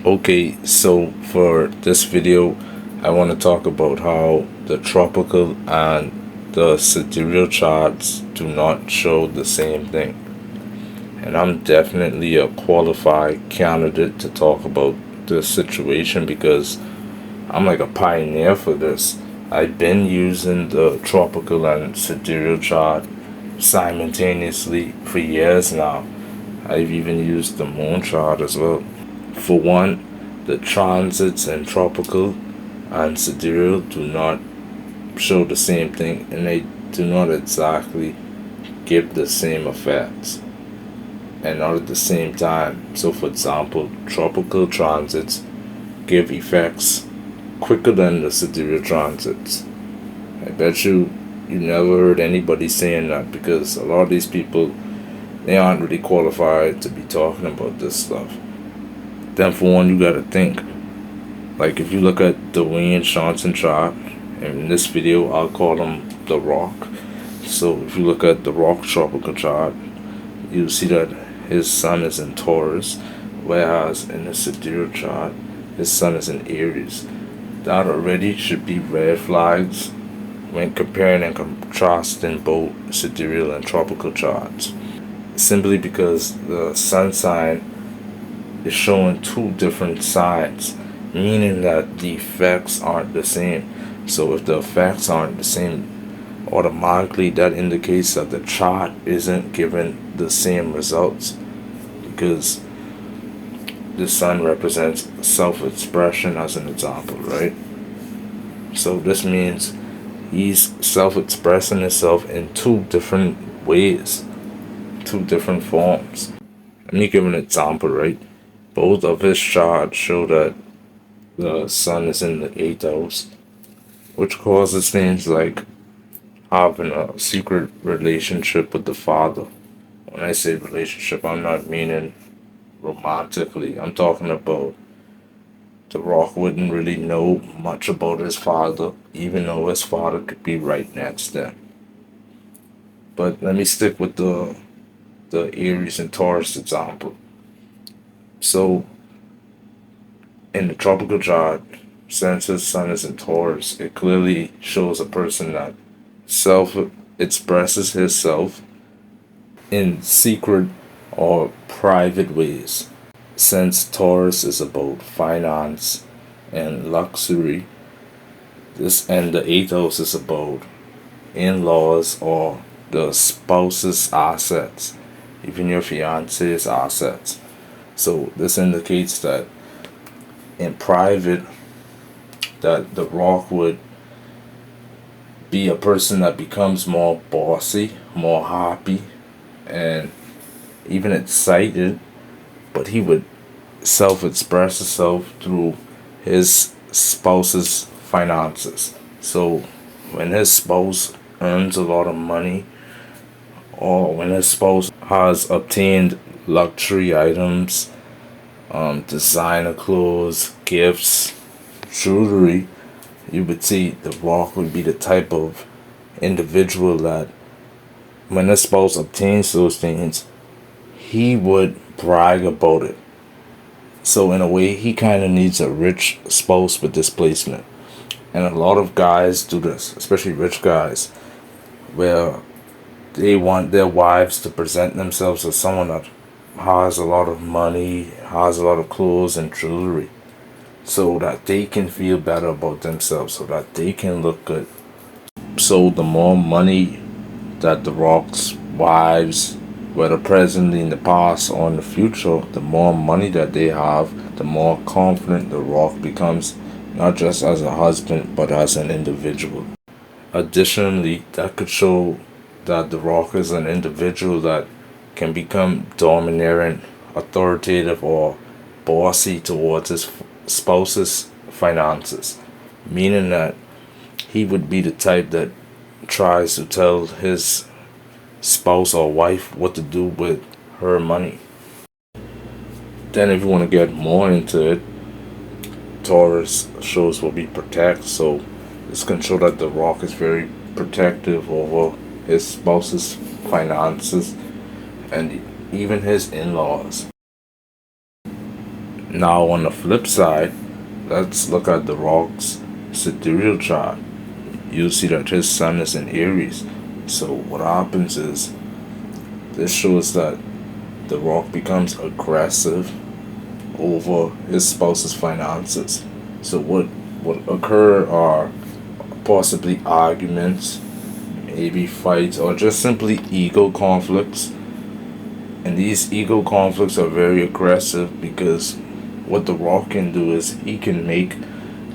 Okay, so for this video, I want to talk about how the tropical and the sidereal charts do not show the same thing. And I'm definitely a qualified candidate to talk about this situation because I'm like a pioneer for this. I've been using the tropical and sidereal chart simultaneously for years now. I've even used the moon chart as well. For one, the transits in tropical and sidereal do not show the same thing and they do not exactly give the same effects and not at the same time. So, for example, tropical transits give effects quicker than the sidereal transits. I bet you never heard anybody saying that because a lot of these people they aren't really qualified to be talking about this stuff. Then for one you gotta think. Like if you look at Dwayne Johnson chart, in this video I'll call him The Rock. So if you look at The Rock tropical chart, you'll see that his sun is in Taurus, whereas in the sidereal chart, his sun is in Aries. That already should be red flags when comparing and contrasting both sidereal and tropical charts. Simply because the sun sign is showing two different sides, meaning that the effects aren't the same. So if the effects aren't the same, automatically that indicates that the chart isn't giving the same results because the sun represents self-expression as an example, right? So this means he's self-expressing himself in two different ways, two different forms. Let me give an example, right? Both of his charts show that the sun is in the eighth house, which causes things like having a secret relationship with the father. When I say relationship, I'm not meaning romantically. I'm talking about the Rock wouldn't really know much about his father, even though his father could be right next to him. But let me stick with the Aries and Taurus example. So in the tropical chart, since his sun is in Taurus, it clearly shows a person that self expresses himself in secret or private ways. Since Taurus is about finance and luxury, this and the eighth house is about in-laws or the spouse's assets, even your fiance's assets. So this indicates that in private, that the Rock would be a person that becomes more bossy, more happy, and even excited, but he would self-express himself through his spouse's finances. So when his spouse earns a lot of money, or when his spouse has obtained luxury items, designer clothes, gifts, jewelry, you would see the Rock would be the type of individual that when his spouse obtains those things, he would brag about it. So in a way, he kind of needs a rich spouse with this placement. And a lot of guys do this, especially rich guys, where they want their wives to present themselves as someone that has a lot of money, has a lot of clothes and jewelry, so that they can feel better about themselves, so that they can look good. So the more money that the Rock's wives, whether presently in the past or in the future, the more money that they have, the more confident the Rock becomes, not just as a husband, but as an individual. Additionally, that could show that the Rock is an individual that can become domineering, authoritative, or bossy towards his spouse's finances, meaning that he would be the type that tries to tell his spouse or wife what to do with her money. Then, if you want to get more into it, Taurus shows what we protect, so this can show that the Rock is very protective over his spouse's finances and even his in laws. Now, on the flip side, let's look at the Rock's sidereal chart. You'll see that his sun is in Aries. So, what happens is this shows that the Rock becomes aggressive over his spouse's finances. So, what occur are possibly arguments, maybe fights, or just simply ego conflicts. And these ego conflicts are very aggressive because what the Rock can do is he can make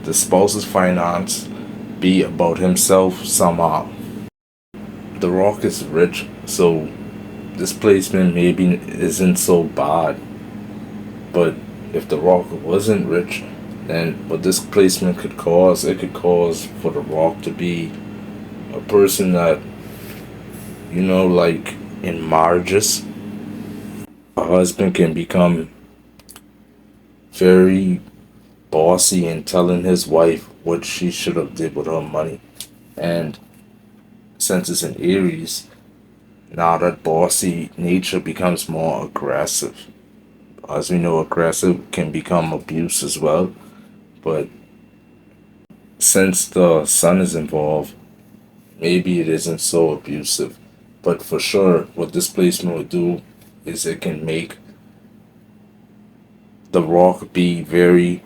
the spouse's finance be about himself somehow. The Rock is rich, so this placement maybe isn't so bad. But if the Rock wasn't rich, then what this placement could cause, it could cause for the Rock to be a person that, like in marriages, a husband can become very bossy in telling his wife what she should have did with her money. And since it's in Aries, now that bossy nature becomes more aggressive. As we know, aggressive can become abuse as well. But since the sun is involved, maybe it isn't so abusive. But for sure, what this placement would do is it can make the Rock be very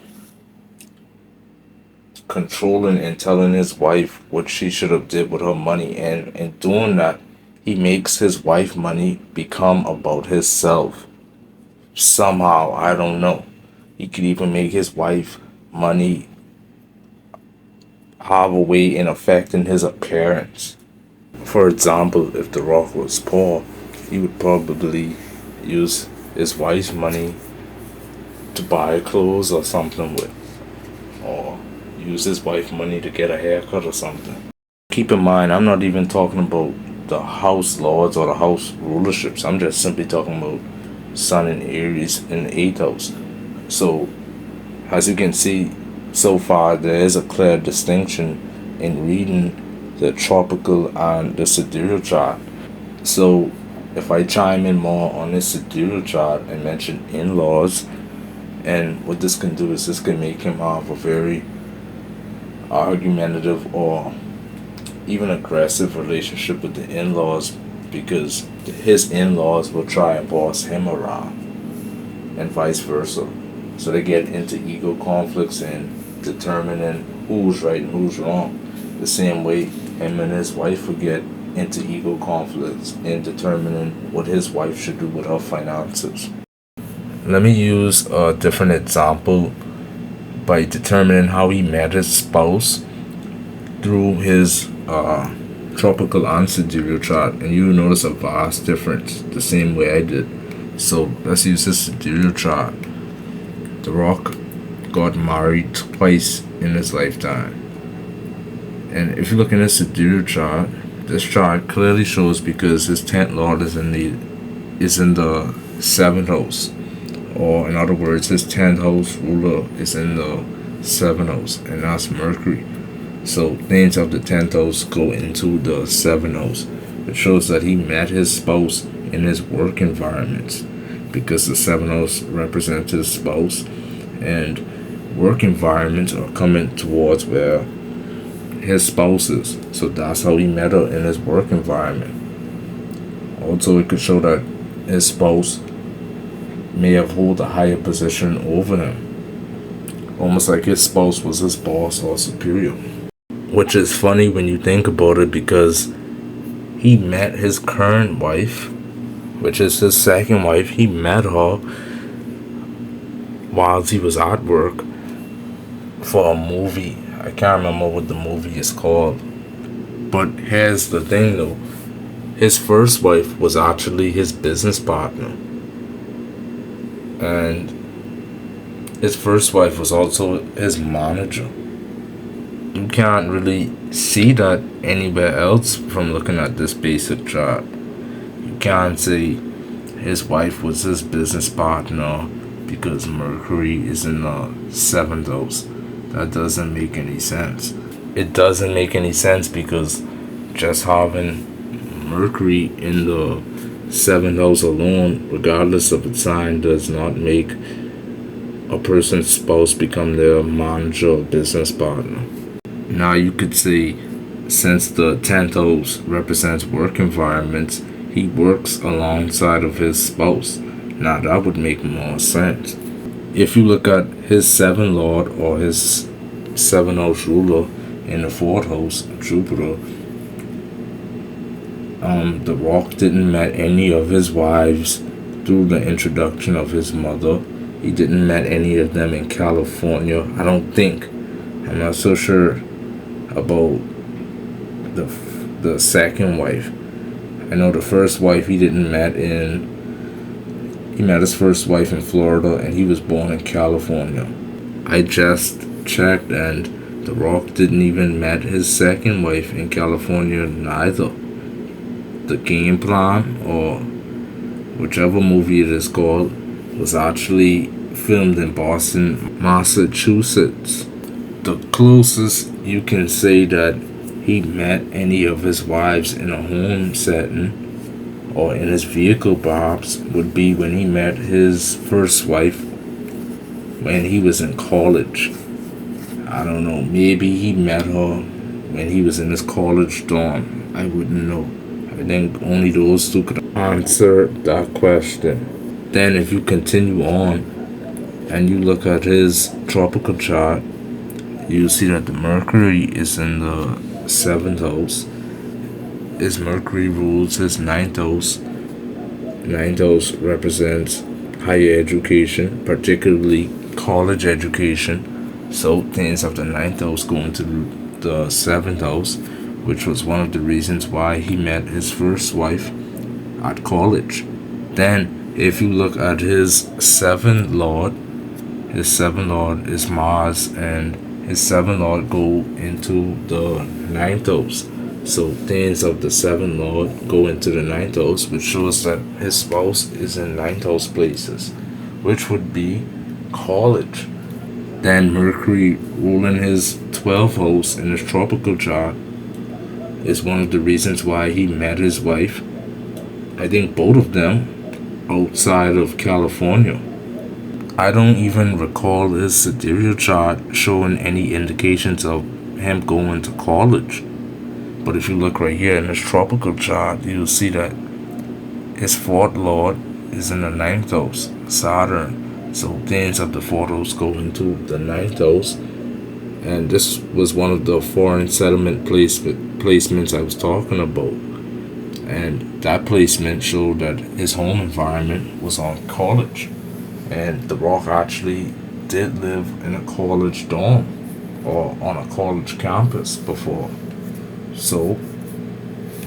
controlling and telling his wife what she should have did with her money, and in doing that he makes his wife money become about himself somehow. I don't know, he could even make his wife money have a way in affecting his appearance. For example, if the Rock was poor, he would probably use his wife's money to buy clothes or something with, or use his wife's money to get a haircut or something. Keep in mind, I'm not even talking about the house lords or the house rulerships. I'm just simply talking about Sun and Aries in the 8th house. So, as you can see, so far there is a clear distinction in reading the tropical and the sidereal chart. So, if I chime in more on this sidereal chart and mention in-laws, and what this can do is this can make him have a very argumentative or even aggressive relationship with the in-laws, because his in-laws will try and boss him around and vice versa. So they get into ego conflicts and determining who's right and who's wrong. The same way him and his wife would get into ego conflicts in determining what his wife should do with her finances. Let me use a different example by determining how he met his spouse through his tropical and sidereal chart, and you notice a vast difference the same way I did. So let's use this sidereal chart. The Rock got married twice in his lifetime, and if you look in this sidereal chart, this chart clearly shows because his 10th lord is in the 7th house, or in other words, his 10th house ruler is in the 7th house, and that's Mercury. So things of the 10th house go into the 7th house. It shows that he met his spouse in his work environment, because the 7th house represents his spouse, and work environments are coming towards where his spouse is. So that's how he met her, in his work environment. Also, it could show that his spouse may have held a higher position over him, almost like his spouse was his boss or superior. Which is funny when you think about it, because he met his current wife, which is his second wife. He met her while he was at work for a movie. I can't remember what the movie is called. But here's the thing though. His first wife was actually his business partner. And his first wife was also his manager. You can't really see that anywhere else from looking at this basic chart. You can't say his wife was his business partner because Mercury is in the 7th house. That doesn't make any sense. It doesn't make any sense because just having Mercury in the 7th house alone, regardless of its sign, does not make a person's spouse become their manager or business partner. Now you could say, since the 10th house represents work environments, he works alongside of his spouse. Now that would make more sense. If you look at his 7th lord or his 7th house ruler in the 4th house, Jupiter, the Rock didn't met any of his wives through the introduction of his mother. He didn't met any of them in California. I don't think. I'm not so sure about the second wife. I know the first wife he didn't met in. He met his first wife in Florida, and he was born in California. I just checked, and The Rock didn't even met his second wife in California neither. The Game Plan, or whichever movie it is called, was actually filmed in Boston, Massachusetts. The closest you can say that he met any of his wives in a home setting or in his vehicle perhaps would be when he met his first wife when he was in college. I don't know, maybe he met her when he was in his college dorm. I wouldn't know. I think only those two could answer that question. Then if you continue on and you look at his tropical chart, you'll see that the Mercury is in the 7th house. His Mercury rules his 9th house. 9th house represents higher education, particularly college education. So things of the 9th house go into the 7th house, which was one of the reasons why he met his first wife at college. Then, if you look at his 7th lord is Mars, and his 7th lord go into the 9th house. So things of the 7th lord go into the 9th house, which shows that his spouse is in 9th house places, which would be college. Then Mercury ruling his 12th house in his tropical chart is one of the reasons why he met his wife. I think both of them outside of California. I don't even recall his sidereal chart showing any indications of him going to college. But if you look right here in his tropical chart, you'll see that his 4th lord is in the 9th house, Saturn. So things of the 4th house go into the 9th house. And this was one of the foreign settlement placements I was talking about. And that placement showed that his home environment was on college. And The Rock actually did live in a college dorm or on a college campus before. So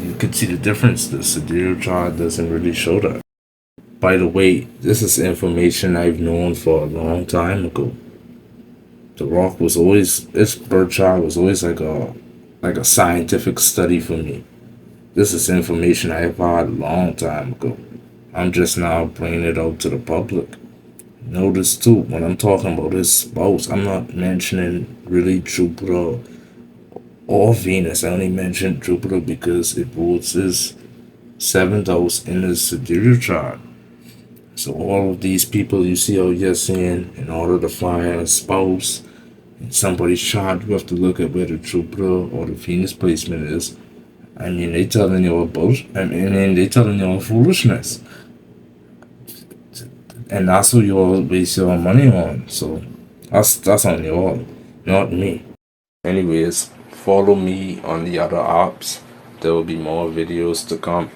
you could see the difference. The sidereal chart doesn't really show that. By the way, this is information I've known for a long time ago. The Rock was always, its birth chart was always like a scientific study for me. This is information I've had a long time ago. I'm just now bringing it out to the public. Notice too, when I'm talking about his spouse, I'm not mentioning really Jupiter or Venus. I only mentioned Jupiter because it rules his 7th house in his sidereal chart. So all of these people you see out here saying, in order to find a spouse in somebody's chart, you have to look at where the Jupiter or the Venus placement is. I mean, they telling you they telling you all foolishness. And that's what you all waste your money on. So that's on you all, not me. Anyways, follow me on the other apps. There will be more videos to come.